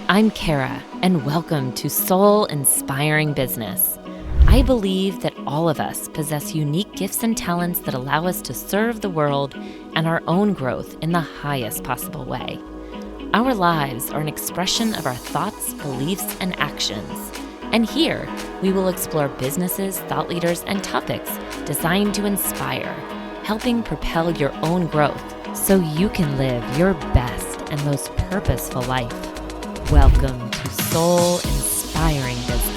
I'm Kara, and welcome to Soul Inspiring Business. I believe that all of us possess unique gifts and talents that allow us to serve the world and our own growth in the highest possible way. Our lives are an expression of our thoughts, beliefs, and actions. And here, we will explore businesses, thought leaders, and topics designed to inspire, helping propel your own growth so you can live your best and most purposeful life. Welcome to Soul Inspiring Business.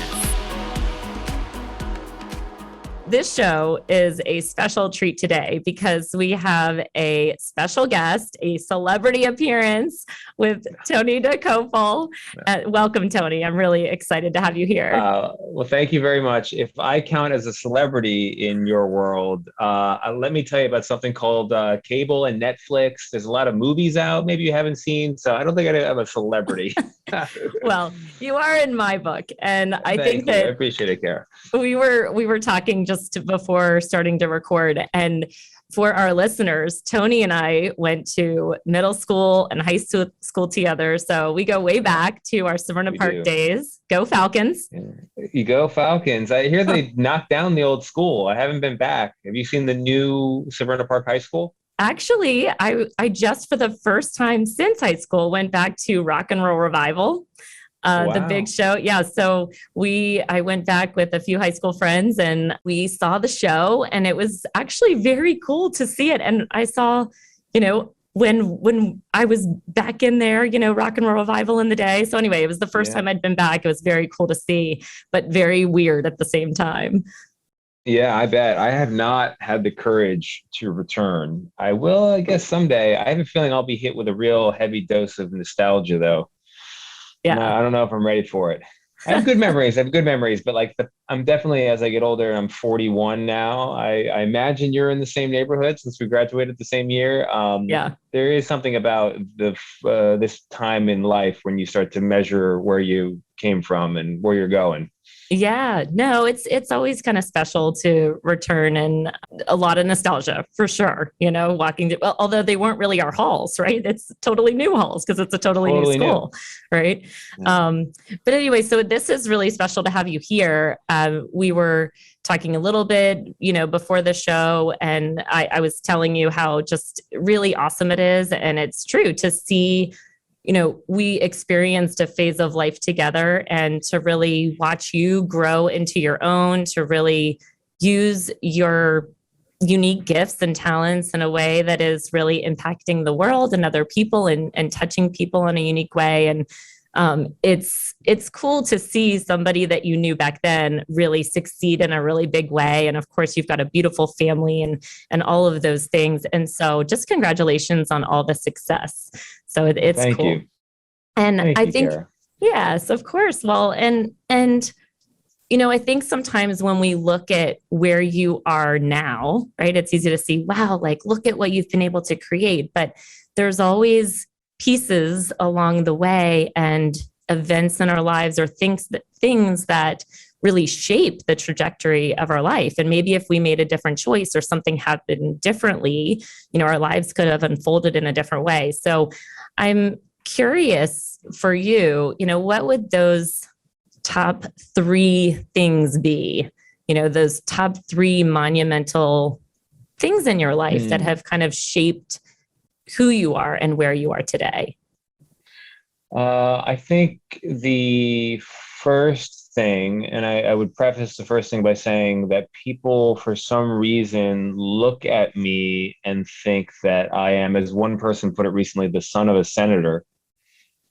This show is a special treat today because we have a special guest, a celebrity appearance with Tony Dokoupil. Welcome, Tony. I'm really excited to have you here. Well, thank you very much. If I count as a celebrity in your world, let me tell you about something called cable and Netflix. There's a lot of movies out maybe you haven't seen, so I don't think I'm a celebrity. Well, you are in my book, and I think I that appreciate it, Kara. we were talking just before starting to record, and for our listeners, Tony and I went to middle school and high school together, so we go way back to our Severna Park days. Go Falcons! You go Falcons! I hear they knocked down the old school. I haven't been back. Have you seen the new Severna Park High School? Actually, I just for the first time since high school went back to Rock and Roll Revival. Wow. The big show. Yeah. So I went back with a few high school friends and we saw the show, and it was actually very cool to see it. And I saw, when I was back in there, Rock and Roll Revival in the day. So anyway, it was the first time I'd been back. It was very cool to see, but very weird at the same time. Yeah, I bet. I have not had the courage to return. I will, I guess, someday. I have a feeling I'll be hit with a real heavy dose of nostalgia, though. Yeah. No, I don't know if I'm ready for it. I have good memories. But I'm definitely, as I get older, I'm 41 now. I imagine you're in the same neighborhood since we graduated the same year. Yeah. There is something about this time in life when you start to measure where you came from and where you're going. Yeah, no, it's always kind of special to return, and a lot of nostalgia for sure. Although they weren't really our halls, right? It's totally new halls because it's a totally new school, right? Yeah. But anyway, so this is really special to have you here. We were talking a little bit, before the show, and I was telling you how just really awesome it is, and it's true to see. We experienced a phase of life together, and to really watch you grow into your own, to really use your unique gifts and talents in a way that is really impacting the world and other people and touching people in a unique way. And it's cool to see somebody that you knew back then really succeed in a really big way. And of course, you've got a beautiful family and all of those things. And so just congratulations on all the success. So it's Thank cool. You. And Thank I you, think, Kara. yes, of course. Well, and I think sometimes when we look at where you are now, right, it's easy to see, wow, like, look at what you've been able to create. But there's always pieces along the way and events in our lives or things that really shape the trajectory of our life. And maybe if we made a different choice or something happened differently, our lives could have unfolded in a different way. So I'm curious for you, what would those top 3 things be? Those top 3 monumental things in your life that have kind of shaped who you are and where you are today. I think the first thing, and I would preface the first thing by saying that people, for some reason, look at me and think that I am, as one person put it recently, the son of a senator.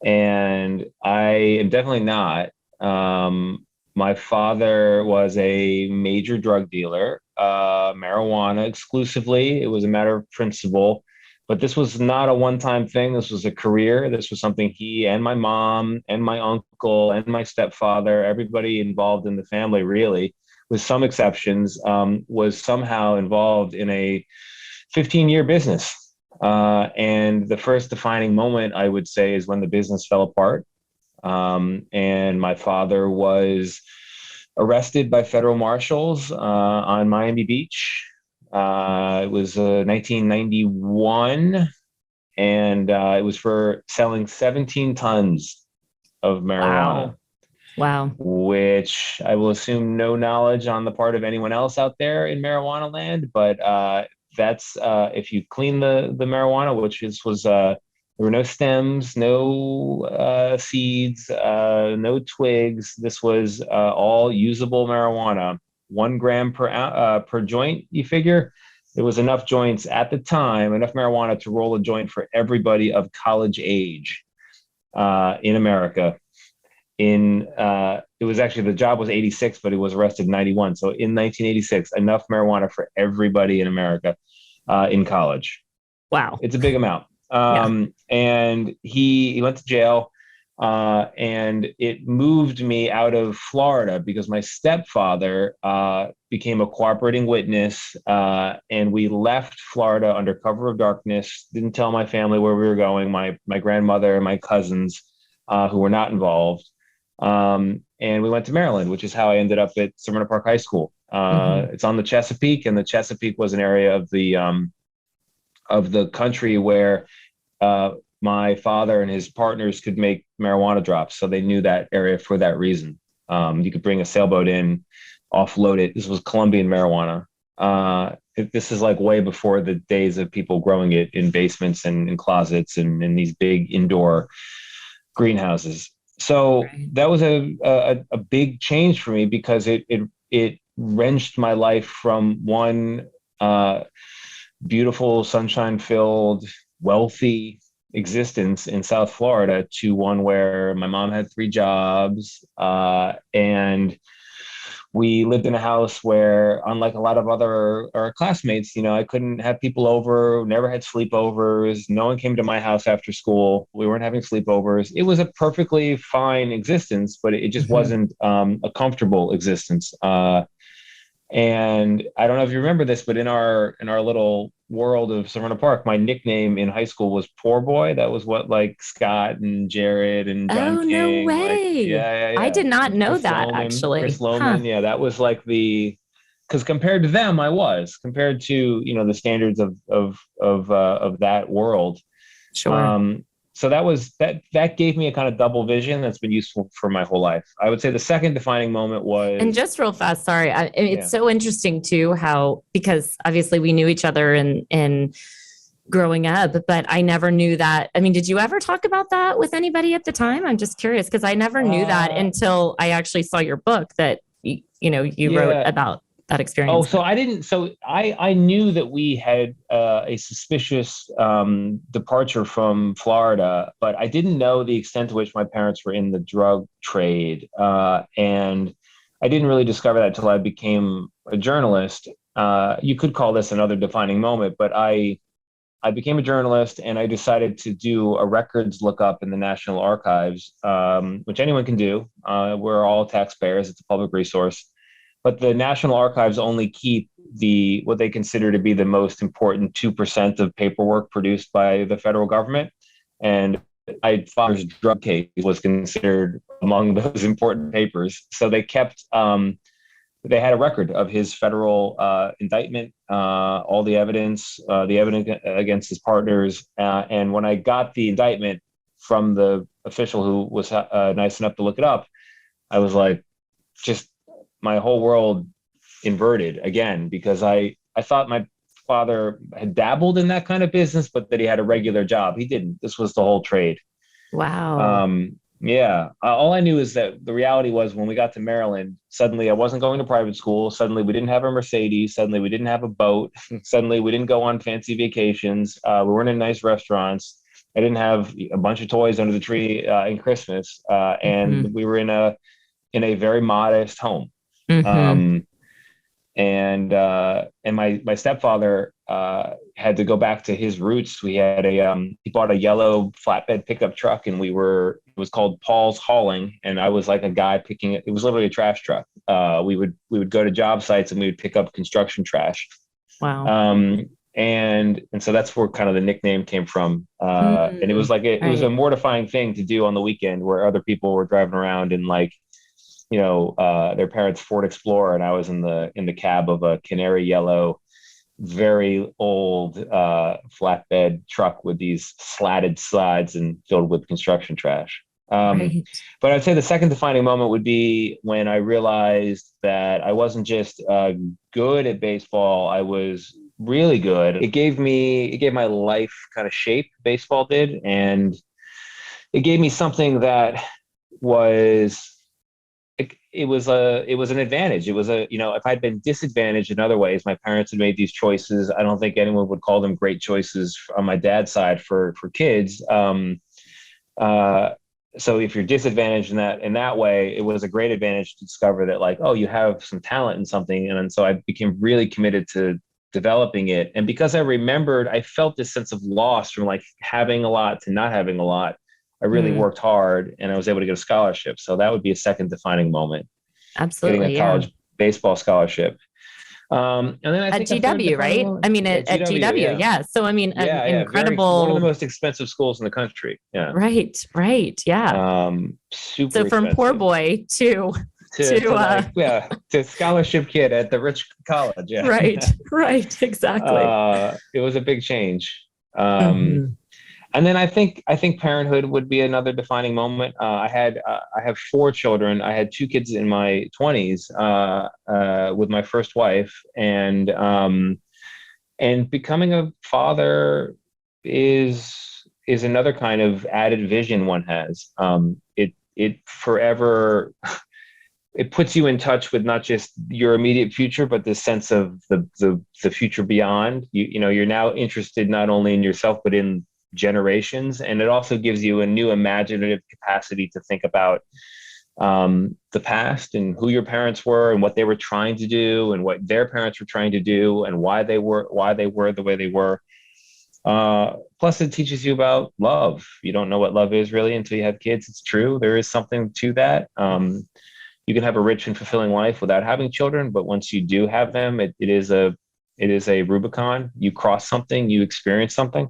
And I am definitely not. My father was a major drug dealer, marijuana exclusively. It was a matter of principle. But this was not a one-time thing. This was a career. This was something he and my mom and my uncle and my stepfather, everybody involved in the family, really, with some exceptions, was somehow involved in a 15-year business. And the first defining moment, I would say, is when the business fell apart. And my father was arrested by federal marshals on Miami Beach. It was 1991, and it was for selling 17 tons of marijuana. Wow. Which I will assume no knowledge on the part of anyone else out there in marijuana land, but that's if you clean the marijuana, there were no stems, no seeds, no twigs. This was all usable marijuana. 1 gram per joint. You figure there was enough joints at the time, enough marijuana to roll a joint for everybody of college age in America. It was actually, the job was 86, but he was arrested in 91. So in 1986, enough marijuana for everybody in America in college. Wow. It's a big amount. Yeah. And he went to jail, and it moved me out of Florida because my stepfather became a cooperating witness, and we left Florida under cover of darkness. Didn't tell my family where we were going, my grandmother and my cousins who were not involved. And we went to Maryland, which is how I ended up at Severna Park High School. It's on the Chesapeake, and the Chesapeake was an area of the country where my father and his partners could make marijuana drops. So they knew that area for that reason. You could bring a sailboat in, offload it. This was Colombian marijuana. This is like way before the days of people growing it in basements and in closets and in these big indoor greenhouses. So that was a big change for me because it wrenched my life from one beautiful, sunshine-filled, wealthy existence in South Florida to one where my mom had 3 jobs, and we lived in a house where, unlike a lot of other our classmates, I couldn't have people over, never had sleepovers. No one came to my house after school. We weren't having sleepovers. It was a perfectly fine existence, but it just wasn't a comfortable existence. And I don't know if you remember this, but in our little world of Severna Park, my nickname in high school was Poor Boy. That was what like Scott and Jared and John King. No way. Yeah. I did not know Chris that Loman, actually. Chris Loman. Yeah, that was like because compared to them, compared to the standards of that world. Sure. So that gave me a kind of double vision that's been useful for my whole life. I would say the second defining moment was. And just real fast, sorry, it's so interesting too because obviously we knew each other in growing up, but I never knew that. I mean, did you ever talk about that with anybody at the time? I'm just curious because I never knew that until I actually saw your book that you wrote about that experience. Oh, so I didn't. So I knew that we had a suspicious departure from Florida, but I didn't know the extent to which my parents were in the drug trade, and I didn't really discover that until I became a journalist. You could call this another defining moment, but I became a journalist, and I decided to do a records lookup in the National Archives, which anyone can do. We're all taxpayers; it's a public resource. But the National Archives only keep what they consider to be the most important 2% of paperwork produced by the federal government. And my father's drug case was considered among those important papers. So they had a record of his federal indictment, all the evidence against his partners. And when I got the indictment from the official who was nice enough to look it up, I was like, my whole world inverted again, because I thought my father had dabbled in that kind of business, but that he had a regular job. He didn't. This was the whole trade. Wow. All I knew is that the reality was when we got to Maryland, suddenly I wasn't going to private school. Suddenly we didn't have a Mercedes. Suddenly we didn't have a boat. Suddenly we didn't go on fancy vacations. We weren't in nice restaurants. I didn't have a bunch of toys under the tree in Christmas. And we were in a very modest home. And my stepfather had to go back to his roots. We had he bought a yellow flatbed pickup truck, and it was called Paul's Hauling, and I was like a guy picking it. It was literally a trash truck. We would go to job sites and we would pick up construction trash. Wow. And so that's where kind of the nickname came from. And it was like it was a mortifying thing to do on the weekend, where other people were driving around in like their parents' Ford Explorer, and I was in the cab of a canary yellow, very old flatbed truck with these slatted sides and filled with construction trash. Right. But I'd say the second defining moment would be when I realized that I wasn't just good at baseball, I was really good. It gave my life kind of shape, baseball did. And it gave me something that was it was an advantage. It was if I'd been disadvantaged in other ways, my parents had made these choices. I don't think anyone would call them great choices on my dad's side for kids. So if you're disadvantaged in that way, it was a great advantage to discover that, like, oh, you have some talent in something. And so I became really committed to developing it. And because I felt this sense of loss from like having a lot to not having a lot. I really Mm, worked hard and I was able to get a scholarship. So that would be a second defining moment, getting a absolutely. Yeah. college baseball scholarship. And then I At think a third GW, defining right? moment I mean, at at GW. GW. Yeah. Yeah. So, I mean, an Yeah. Yeah. One of the incredible, most expensive schools in the country. Yeah. right. Right. Yeah. Super So from poor expensive boy to, to like, yeah, to scholarship kid at the rich college. Yeah. right. Right. Exactly. It was a big change. Um, Mhm. And then I think parenthood would be another defining moment. I have four children. I had two kids in my 20s with my first wife, and becoming a father is another kind of added vision one has. It forever it puts you in touch with not just your immediate future, but the sense of the future beyond. You're now interested not only in yourself but in generations, and it also gives you a new imaginative capacity to think about the past and who your parents were and what they were trying to do and what their parents were trying to do and why they were the way they were. Plus, it teaches you about love. You don't know what love is really until you have kids. It's true. There is something to that. You can have a rich and fulfilling life without having children, but once you do have them, it is a Rubicon. You cross something, you experience something.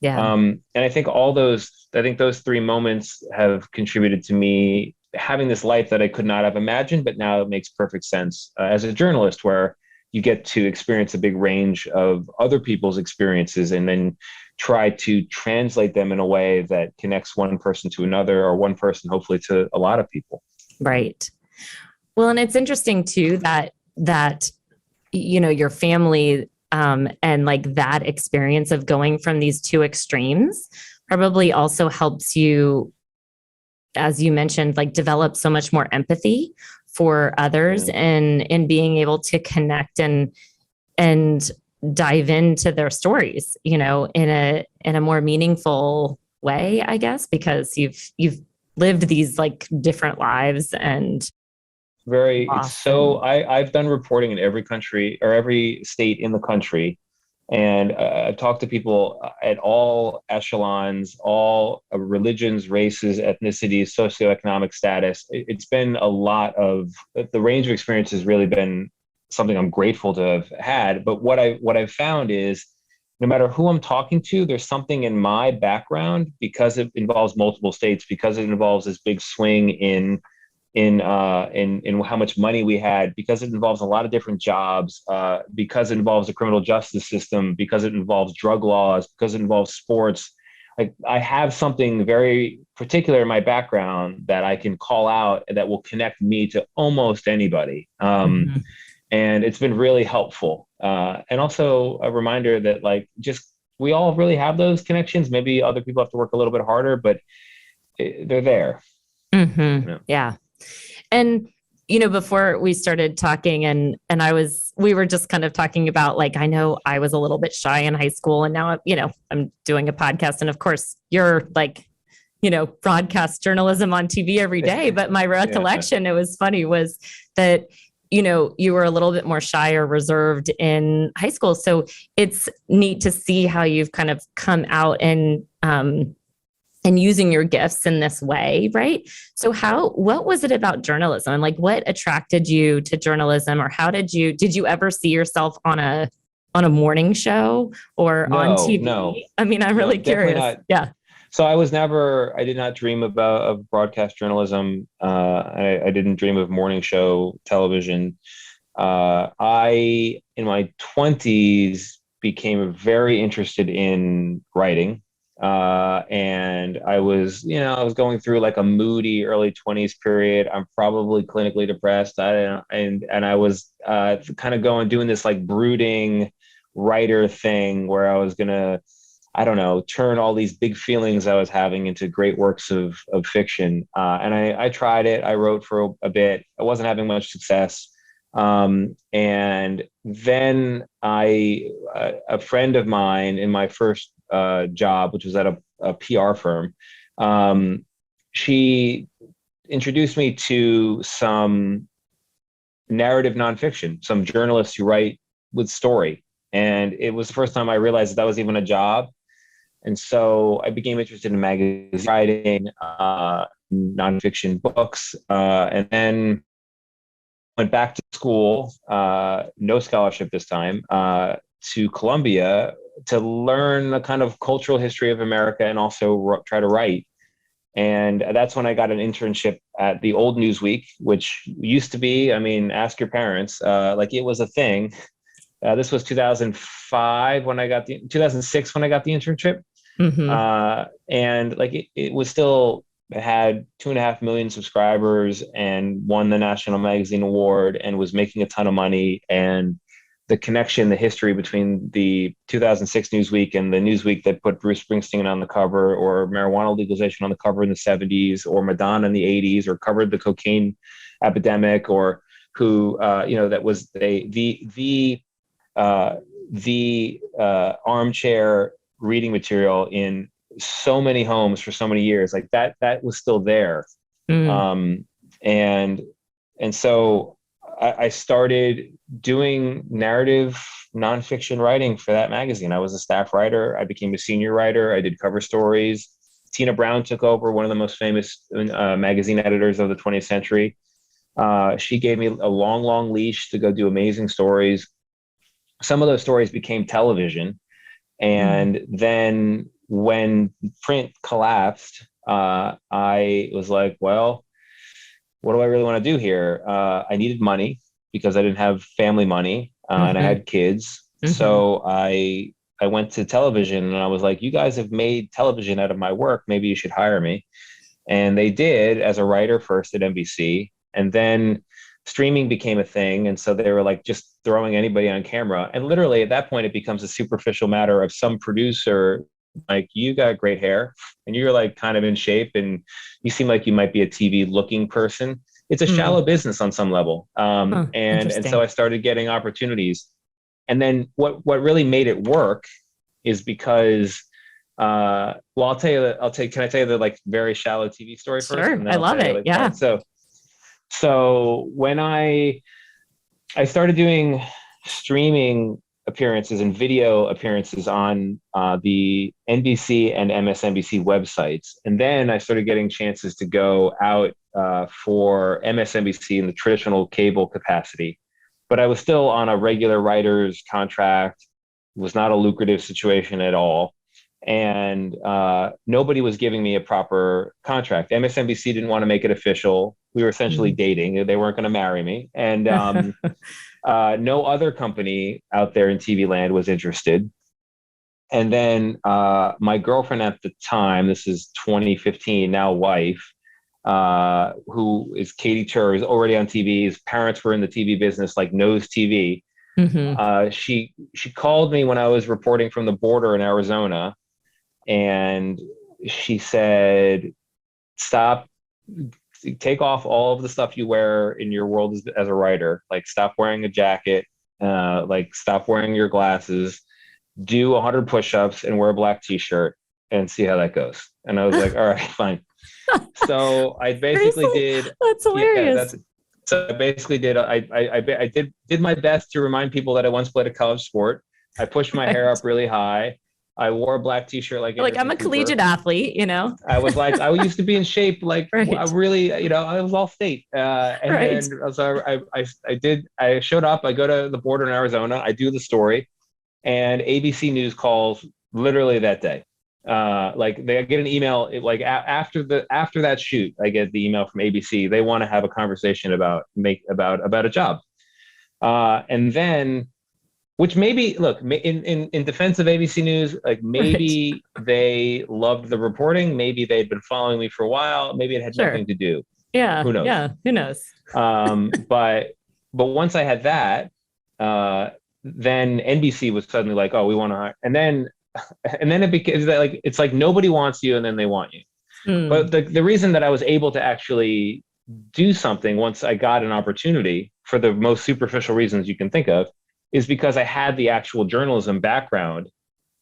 Yeah. And I think those three moments have contributed to me having this life that I could not have imagined, but now it makes perfect sense as a journalist, where you get to experience a big range of other people's experiences and then try to translate them in a way that connects one person to another, or one person, hopefully, to a lot of people. Right. Well, and it's interesting too that your family and like that experience of going from these two extremes probably also helps you, as you mentioned, like develop so much more empathy for others, Yeah. and in being able to connect and dive into their stories, in a more meaningful way, I guess, because you've lived these like different lives and I've done reporting in every country or every state in the country, and I've talked to people at all echelons, all religions, races, ethnicities, socioeconomic status. It's been a lot of the range of experience has really been something I'm grateful to have had. But what I've found is, no matter who I'm talking to, there's something in my background, because it involves multiple states, because it involves this big swing in how much money we had, because it involves a lot of different jobs, because it involves the criminal justice system, because it involves drug laws, because it involves sports. Like, I have something very particular in my background that I can call out that will connect me to almost anybody. Mhm. And it's been really helpful. And also a reminder that, like, just we all really have those connections. Maybe other people have to work a little bit harder, but they're there. You know? Yeah. And before we started talking, and we were just kind of talking about, like, I know I was a little bit shy in high school, and now I'm doing a podcast, and of course you're like, broadcast journalism on TV every day. But my recollection, it was funny, was that you were a little bit more shy or reserved in high school. So it's neat to see how you've kind of come out and using your gifts in this way, right? So what was it about journalism? Like, what attracted you to journalism, or did you ever see yourself on a morning show or on TV? No. I mean, I'm really Definitely curious. not. Yeah. So I did not dream of broadcast journalism. I didn't dream of morning show television. In my 20s, became very interested in writing. And I was, I was going through like a moody early 20s period. I'm probably clinically depressed. And I was kind of doing this like brooding writer thing where I was gonna, I don't know, turn all these big feelings I was having into great works of fiction. And I tried it. I wrote for a bit. I wasn't having much success. And then a friend of mine in my first job, which was at a PR firm, she introduced me to some narrative nonfiction, some journalists who write with story. And it was the first time I realized that was even a job. And so I became interested in magazine writing, nonfiction books, and then went back to school, no scholarship this time, to Columbia to learn the kind of cultural history of America and also try to write. And that's when I got an internship at the old Newsweek, which used to be, I mean, ask your parents, like it was a thing. This was 2005 when I got 2006 when I got the internship. And like it was still, it had 2.5 million subscribers and won the National Magazine Award and was making a ton of money. And the connection, the history between the 2006 Newsweek and the Newsweek that put Bruce Springsteen on the cover, or marijuana legalization on the cover in the 70s, or Madonna in the 80s, or covered the cocaine epidemic, or who, that was the armchair reading material in so many homes for so many years, like that was still there. And so I started doing narrative nonfiction writing for that magazine. I was a staff writer. I became a senior writer. I did cover stories. Tina Brown took over, one of the most famous magazine editors of the 20th century. She gave me a long leash to go do amazing stories. Some of those stories became television. And then when print collapsed, I was like, well, what do I really want to do here? I needed money because I didn't have family money, and I had kids. So I went to television and I was like, you guys have made television out of my work. Maybe you should hire me. And they did, as a writer first at NBC. And then streaming became a thing. And so they were like just throwing anybody on camera. And literally at that point, it becomes a superficial matter of some producer, like, you got great hair and you're like kind of in shape and you seem like you might be a TV looking person. It's a shallow business on some level. And so I started getting opportunities. And then what really made it work is because, well, can I tell you the like very shallow TV story first? Sure. I love it. Like, yeah. So when I started doing streaming appearances and video appearances on the NBC and MSNBC websites, and then I started getting chances to go out for MSNBC in the traditional cable capacity, but I was still on a regular writer's contract. It was not a lucrative situation at all. And nobody was giving me a proper contract. MSNBC didn't want to make it official. We were essentially dating. They weren't going to marry me. And no other company out there in TV land was interested. And then my girlfriend at the time, this is 2015, now wife, who is Katie Tur, is already on TV. His parents were in the TV business, like knows TV. She called me when I was reporting from the border in Arizona. And she said, stop, take off all of the stuff you wear in your world as a writer. Like, stop wearing a jacket, like stop wearing your glasses, do 100 push-ups and wear a black t-shirt and see how that goes. And I was like, all right, fine. So I basically did. That's hilarious. So I basically did, I did my best to remind people that I once played a college sport. I pushed my hair up really high. I wore a black t-shirt like I'm a collegiate athlete, I was like, I used to be in shape, like I really, I was all state. And then so I showed up, I go to the border in Arizona, I do the story, and ABC News calls literally that day. Like they get an email, after that shoot, I get the email from ABC. They want to have a conversation about a job. And then Which maybe, look, in defense of ABC News, like Right. maybe they loved the reporting, maybe they'd been following me for a while, maybe it had Sure. nothing to do. Yeah. Who knows? Yeah. Who knows? But once I had that, uh, then NBC was suddenly like, oh, we want to hire, and then it became like it's like nobody wants you, and then they want you. But Mm, the reason that I was able to actually do something once I got an opportunity, for the most superficial reasons you can think of, is because I had the actual journalism background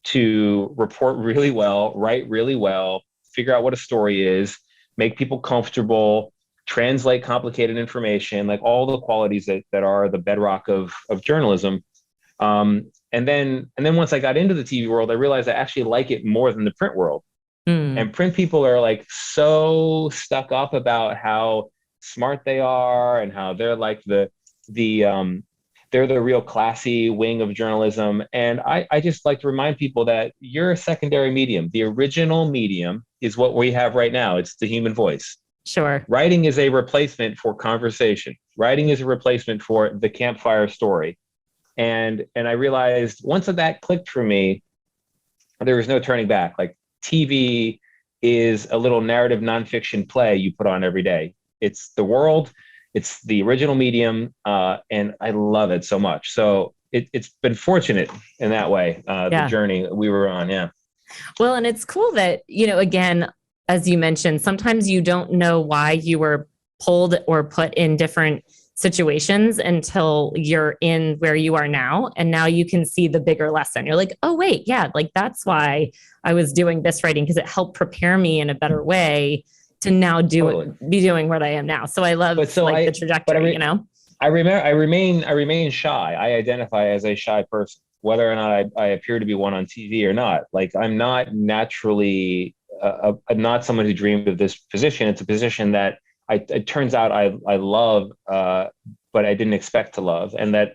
to report really well, write really well, figure out what a story is, make people comfortable, translate complicated information, like all the qualities that are the bedrock of journalism. And then once I got into the TV world, I realized I actually like it more than the print world. mm, And print people are like so stuck up about how smart they are and how they're like the they're the real classy wing of journalism. And I just like to remind people that you're a secondary medium. The original medium is what we have right now. It's the human voice. sure. Writing is a replacement for conversation. Writing is a replacement for the campfire story. And I realized once that clicked for me, there was no turning back. Like TV is a little narrative nonfiction play you put on every day. It's the world, it's the original medium, and I love it so much. So it's been fortunate in that way, the Yeah. journey we were on. Yeah. Well, and it's cool that, again, as you mentioned, sometimes you don't know why you were pulled or put in different situations until you're in where you are now. And now you can see the bigger lesson. You're like, oh, wait, yeah, like that's why I was doing this writing because it helped prepare me in a better way to now Totally. be doing what I am now. So I love But so like the but trajectory, you know? I remain shy. I identify as a shy person, whether or not I appear to be one on TV or not. Like I'm not naturally not someone who dreamed of this position. It's a position that it turns out I love, but I didn't expect to love, and that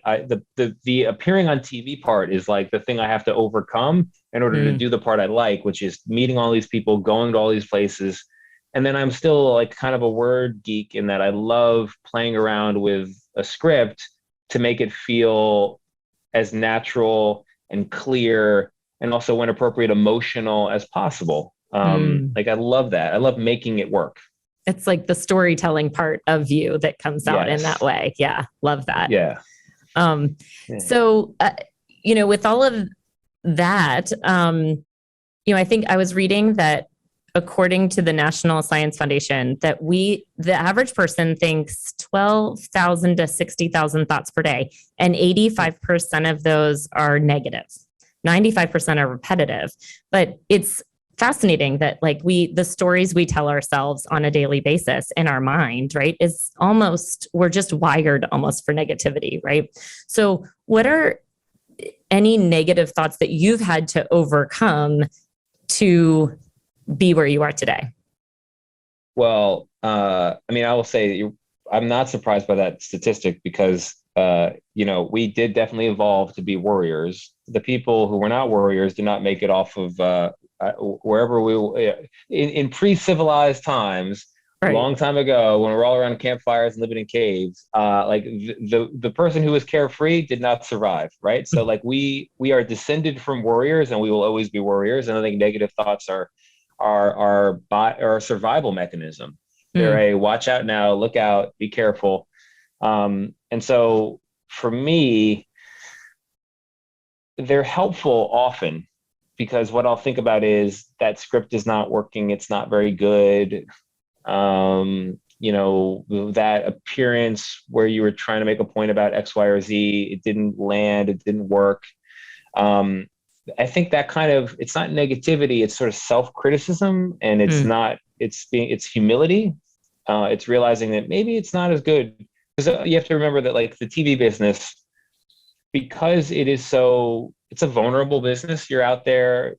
the appearing on TV part is like the thing I have to overcome in order to Mm, do the part I like, which is meeting all these people, going to all these places. And then I'm still like kind of a word geek in that I love playing around with a script to make it feel as natural and clear and also when appropriate emotional as possible. mm. Like I love that. I love making it work. It's like the storytelling part of you that comes out in that Yes. way. Yeah, love that. Yeah. Um, Yeah. so, with all of that, I think I was reading that according to the National Science Foundation, that the average person thinks 12,000 to 60,000 thoughts per day, and 85% of those are negative. 95% are repetitive, but it's fascinating that like the stories we tell ourselves on a daily basis in our mind, right, is almost, we're just wired almost for negativity, right? So what are any negative thoughts that you've had to overcome to be where you are today? Well, I mean, I will say that I'm not surprised by that statistic because, we did definitely evolve to be warriors. The people who were not warriors did not make it off of wherever in pre-civilized times, a Right. long time ago, when we were all around campfires and living in caves. Like the person who was carefree did not survive, right? So like we are descended from warriors, and we will always be warriors. And I think negative thoughts are a survival mechanism. They're Mm, a watch out now, look out, be careful. And so for me, they're helpful often because what I'll think about is that script is not working, it's not very good. That appearance where you were trying to make a point about X, Y, or Z, it didn't land, it didn't work. Um, I think that kind of, it's not negativity, it's sort of self-criticism, and mm, it's humility. It's realizing that maybe it's not as good, because you have to remember that like the TV business, because it's a vulnerable business. You're out there.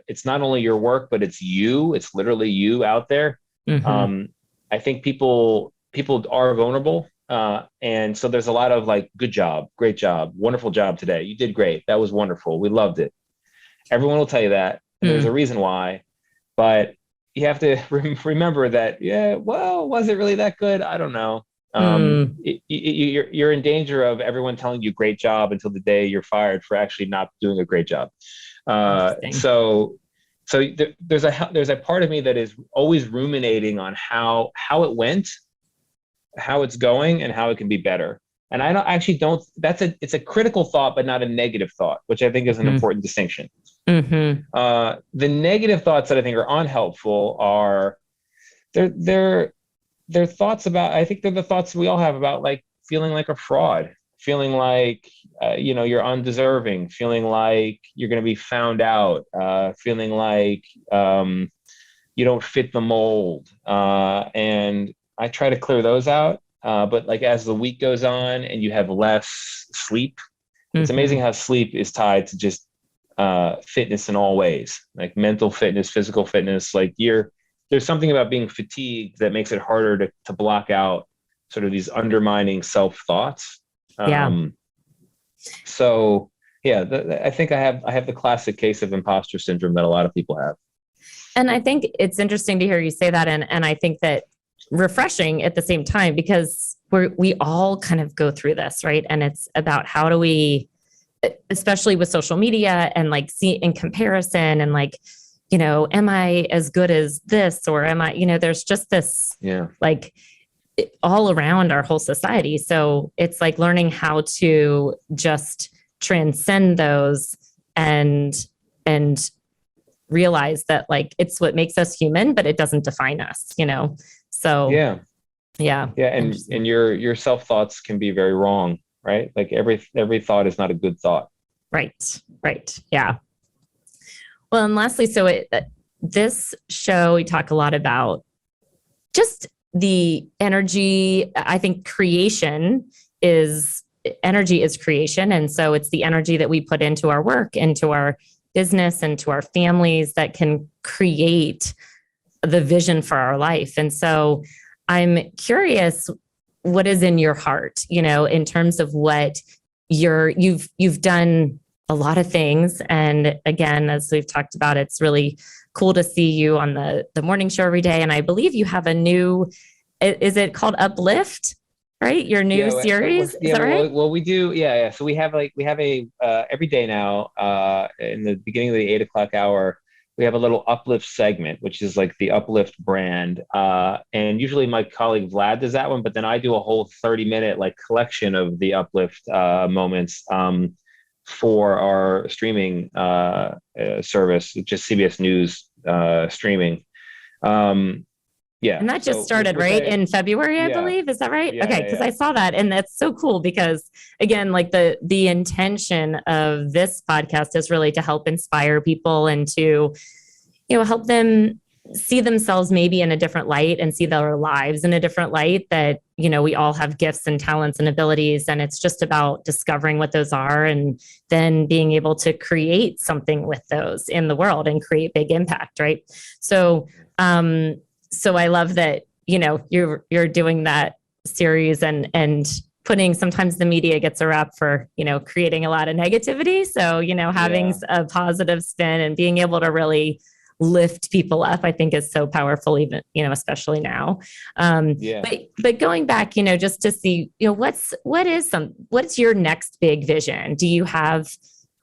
It's not only your work, but it's literally you out there. mm-hmm, um, I think people are vulnerable, and so there's a lot of like, good job, great job, wonderful job today, you did great, that was wonderful, we loved it. Everyone will tell you that, and there's a mm, reason why. But you have to remember that, yeah, well, was it really that good? I don't know. You're in danger of everyone telling you great job until the day you're fired for actually not doing a great job. So there's a part of me that is always ruminating on how it went, how it's going, and how it can be better. And it's a critical thought, but not a negative thought, which I think is an important distinction. The negative thoughts that I think are unhelpful are they're thoughts about, I think they're the thoughts we all have about like feeling like a fraud, feeling like, you're undeserving, feeling like you're going to be found out, feeling like you don't fit the mold. And I try to clear those out. But like as the week goes on and you have less sleep, it's amazing how sleep is tied to just fitness in all ways, like mental fitness, physical fitness. Like there's something about being fatigued that makes it harder to block out sort of these undermining self-thoughts. So yeah, I think I have the classic case of imposter syndrome that a lot of people have. And I think it's interesting to hear you say that. And I think that refreshing at the same time, because we all kind of go through this, right? And it's about how do we, especially with social media and like see in comparison and like, am I as good as this, or am I, there's just this like all around our whole society. So it's like learning how to just transcend those and realize that like it's what makes us human, but it doesn't define us, So yeah. And your self thoughts can be very wrong, right? Like every thought is not a good thought. Right. Yeah. Well, and lastly, so this show, we talk a lot about just the energy. I think energy is creation. And so it's the energy that we put into our work, into our business, into our families that can create the vision for our life. And so I'm curious, what is in your heart, in terms of what you've done a lot of things. And again, as we've talked about, it's really cool to see you on the morning show every day. And I believe you have a new, is it called Uplift, right? Your new series? Is that right? Well, we do. Yeah. So we have a every day now, in the beginning of the 8 o'clock hour, we have a little Uplift segment, which is like the Uplift brand. And usually my colleague Vlad does that one, but then I do a whole 30-minute like collection of the Uplift moments for our streaming service, just CBS News streaming. And that just started right in February, I believe. Is that right? Okay, because I saw that, and that's so cool because again, like the intention of this podcast is really to help inspire people and to, help them see themselves maybe in a different light and see their lives in a different light, that, we all have gifts and talents and abilities, and it's just about discovering what those are and then being able to create something with those in the world and create big impact. Right. So I love that, you're doing that series and putting, sometimes the media gets a rap for, creating a lot of negativity. So, having a positive spin and being able to really lift people up, I think is so powerful, even, especially now. But going back, just to see, what's your next big vision?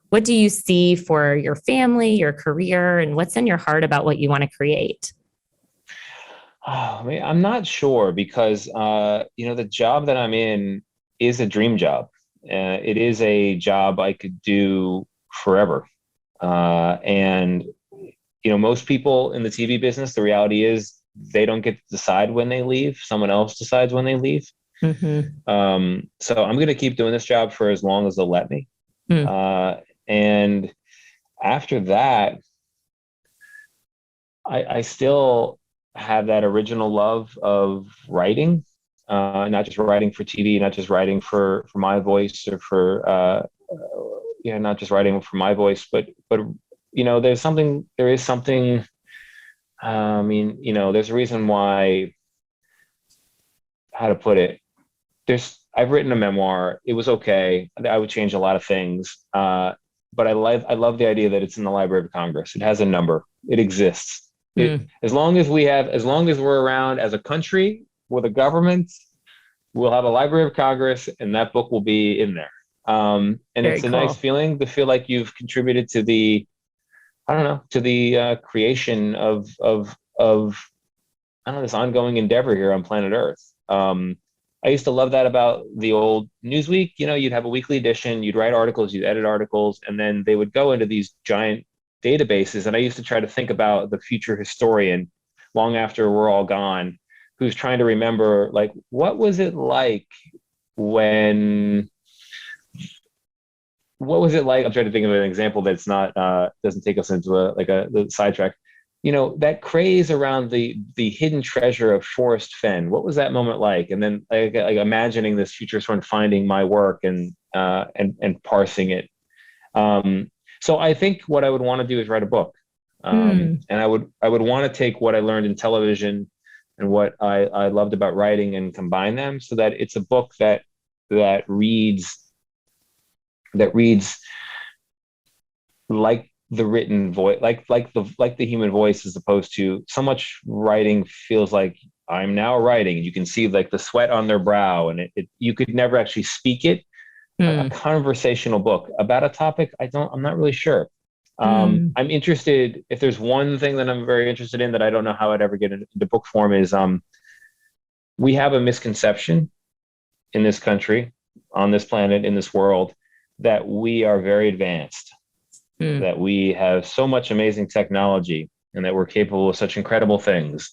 What do you see for your family, your career, and what's in your heart about what you want to create? Oh, man, I'm not sure because, the job that I'm in is a dream job. It is a job I could do forever. And most people in the TV business, the reality is they don't get to decide when they leave. Someone else decides when they leave. So I'm going to keep doing this job for as long as they'll let me. And after that, I still have that original love of writing, not just writing for TV, not just writing for my voice or for, not just writing for my voice, but there is something, there's a reason why, how to put it, I've written a memoir. It was okay. I would change a lot of things. But I love the idea that it's in the Library of Congress. It has a number. It exists. As long as we're around as a country with a government, we'll have a Library of Congress, and that book will be in there. And Very it's a nice cool. feeling to feel like you've contributed to the, I don't know, to the creation of I don't know, this ongoing endeavor here on planet Earth. I used to love that about the old Newsweek. You know, you'd have a weekly edition, you'd write articles, you'd edit articles, and then they would go into these giant databases. And I used to try to think about the future historian long after we're all gone, who's trying to remember, like, what was it like when what was it like? I'm trying to think of an example that's not doesn't take us into the sidetrack. You know, that craze around the hidden treasure of Forest Fen. What was that moment like? And then like imagining this future sort of finding my work and parsing it. So I think what I would want to do is write a book. Hmm. And I would want to take what I learned in television and what I loved about writing and combine them so that it's a book that reads that reads like the written voice, like the human voice, as opposed to so much writing feels like I'm now writing. You can see like the sweat on their brow, and you could never actually speak it. A Hmm. conversational book about a topic I'm not really sure. Hmm. I'm interested. If there's one thing that I'm very interested in that I don't know how I'd ever get into book form is we have a misconception in this country, on this planet, in this world, that we are very advanced, Hmm. that we have so much amazing technology, and that we're capable of such incredible things.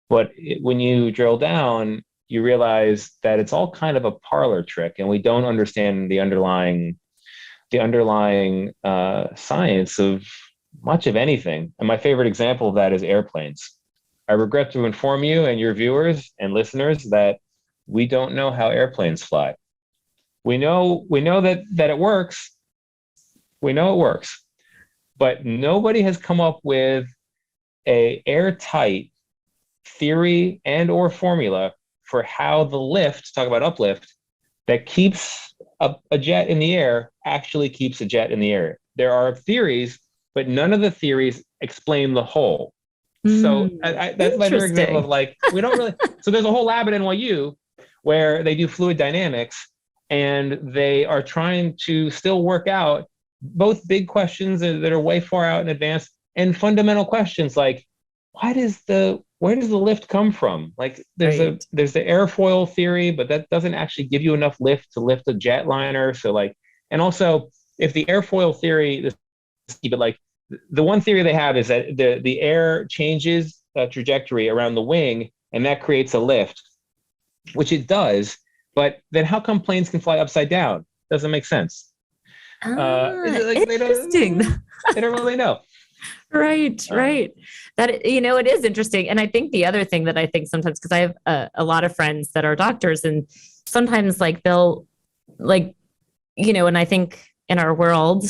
But when you drill down, you realize that it's all kind of a parlor trick, and we don't understand the underlying science of much of anything. And my favorite example of that is airplanes. I regret to inform you and your viewers and listeners that we don't know how airplanes fly. We know that it works. We know it works, but nobody has come up with a airtight theory and or formula for how the lift, talk about uplift, that keeps a jet in the air actually keeps a jet in the air. There are theories, but none of the theories explain the whole. Hmm. So that's my favorite example of Interesting. like, we don't really. So there's a whole lab at NYU where they do fluid dynamics, and they are trying to still work out both big questions that are way far out in advance and fundamental questions like, where does the lift come from? Like Right. there's the airfoil theory, but that doesn't actually give you enough lift to lift a jetliner. So like, and also if the airfoil theory, but like the one theory they have is that the air changes trajectory around the wing, and that creates a lift, which it does. But then how come planes can fly upside down? Doesn't make sense. Is Ah, it like interesting. they don't really know. Right, Uh, right. That, it is interesting. And I think the other thing that I think sometimes, because I have a lot of friends that are doctors, and sometimes like they'll like, and I think in our world,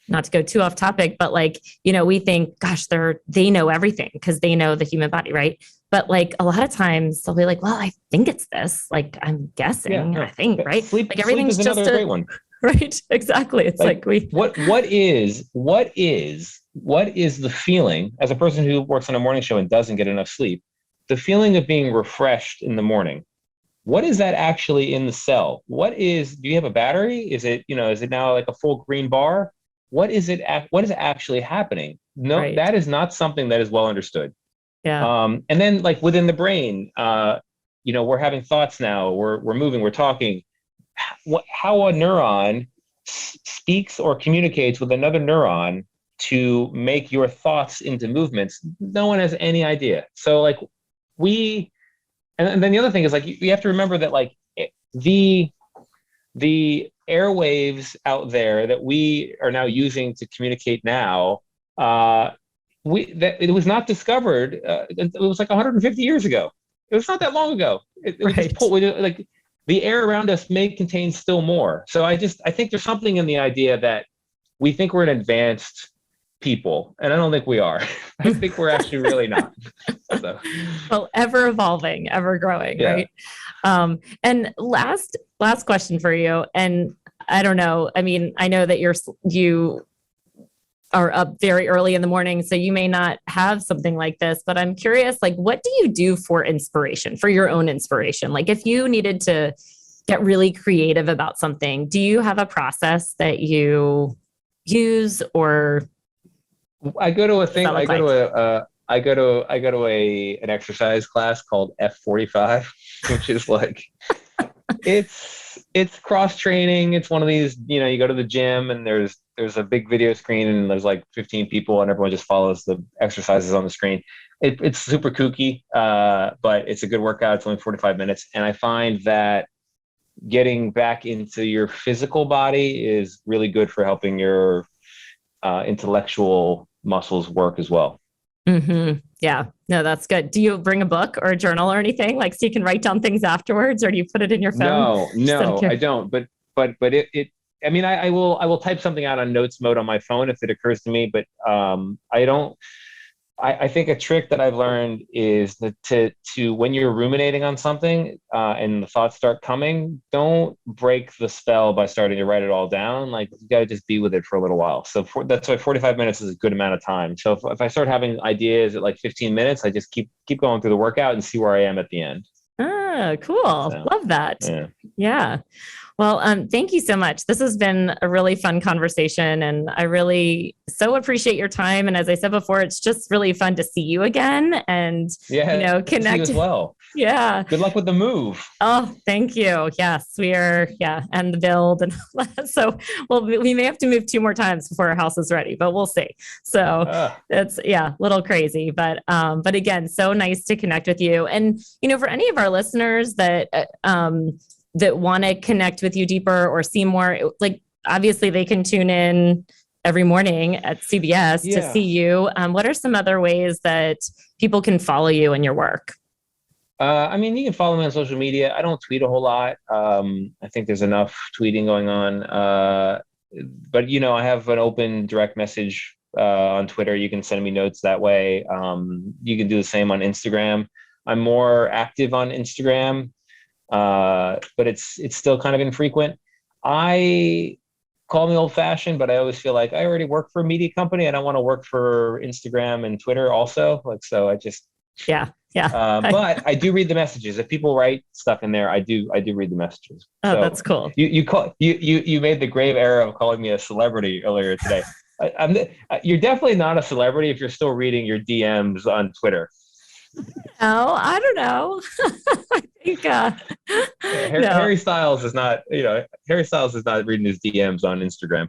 not to go too off topic, but like, we think, gosh, they know everything because they know the human body, right? But like a lot of times they'll be like, well, I think it's this. Like I'm yeah, guessing, I no. think, right? Like Sleep everything's is just another a great one. right. Exactly. It's Like like we what is the feeling as a person who works on a morning show and doesn't get enough sleep, the feeling of being refreshed in the morning? What is that actually in the cell? Do you have a battery? Is it now like a full green bar? What is actually happening? No, right. that is not something that is well understood. Yeah. And then like within the brain, we're having thoughts now, we're moving, we're talking. How a neuron speaks or communicates with another neuron to make your thoughts into movements, no one has any idea. So like we and then the other thing is like you have to remember that like the the airwaves out there that we are now using to communicate now, we that it was not discovered. It was like 150 years ago. It was not that long ago. It was just Right. pulled. Like the air around us may contain still more. So I think there's something in the idea that we think we're an advanced people, and I don't think we are. I think we're actually really not. So Well, ever evolving, ever growing, yeah. right? And last question for you. And I don't know. I mean, I know that you are up very early in the morning, so you may not have something like this, but I'm curious, like, what do you do for inspiration, for your own inspiration? Like, if you needed to get really creative about something, do you have a process that you use, or I go to a thing. that look I go like? to a. I go to an exercise class called F45, which is like it's cross training. It's one of these, you go to the gym and there's a big video screen and there's like 15 people and everyone just follows the exercises on the screen. It's super kooky, but it's a good workout. It's only 45 minutes, and I find that getting back into your physical body is really good for helping your intellectual muscles work as well. Yeah, no, that's good. Do you bring a book or a journal or anything, like, so you can write down things afterwards, or do you put it in your phone? No, I don't. But I mean, I will type something out on notes mode on my phone if it occurs to me. But I don't. I think a trick that I've learned is that to when you're ruminating on something and the thoughts start coming, don't break the spell by starting to write it all down. Like, you got to just be with it for a little while. So that's why 45 minutes is a good amount of time. So if I start having ideas at like 15 minutes, I just keep going through the workout and see where I am at the end. Ah, cool. So, Love that. yeah. Yeah. Well, thank you so much. This has been a really fun conversation, and I really so appreciate your time. And as I said before, it's just really fun to see you again and, Yeah, see you connect as well. Yeah. Good luck with the move. Oh, thank you. Yes, we are. Yeah. And the build and all that. So, well, we may have to move 2 more times before our house is ready, but we'll see. So it's, a little crazy, but again, so nice to connect with you. And, for any of our listeners that want to connect with you deeper or see more, like, obviously they can tune in every morning at CBS to see you. What are some other ways that people can follow you and your work? I mean, you can follow me on social media. I don't tweet a whole lot. I think there's enough tweeting going on. But, I have an open direct message on Twitter. You can send me notes that way. You can do the same on Instagram. I'm more active on Instagram, but it's still kind of infrequent. I call me old fashioned, but I always feel like I already work for a media company. I don't want to work for Instagram and Twitter also. Like, so I just, Yeah. but I do read the messages. If people write stuff in there, I do read the messages. Oh, So that's cool. you made the grave error of calling me a celebrity earlier today. You're definitely not a celebrity if you're still reading your DMs on Twitter. Oh, I don't know. I think no. Harry Styles is not, Harry Styles is not reading his DMs on Instagram.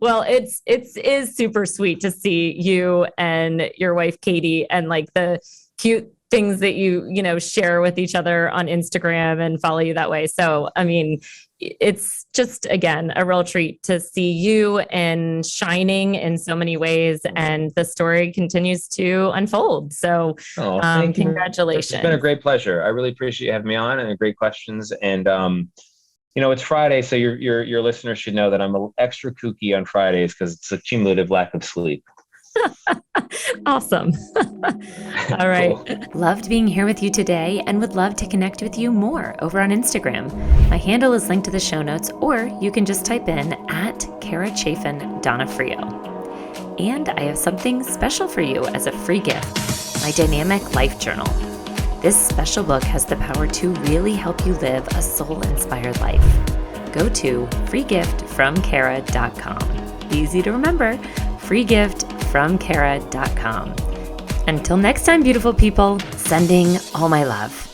Well, it is super sweet to see you and your wife Katie, and like the cute things that you share with each other on Instagram and follow you that way. So, I mean, it's just, again, a real treat to see you and shining in so many ways, and the story continues to unfold. So, thank you. Congratulations. It's been a great pleasure. I really appreciate you having me on, and great questions. And it's Friday, so your listeners should know that I'm extra kooky on Fridays because it's a cumulative lack of sleep. Awesome. All right. Cool. Loved being here with you today and would love to connect with you more over on Instagram. My handle is linked to the show notes, or you can just type in @Chaffin Donofrio. And I have something special for you as a free gift, my dynamic life journal. This special book has the power to really help you live a soul-inspired life. Go to freegiftfromkara.com. Easy to remember, freegiftfromkara.com. Until next time, beautiful people, sending all my love.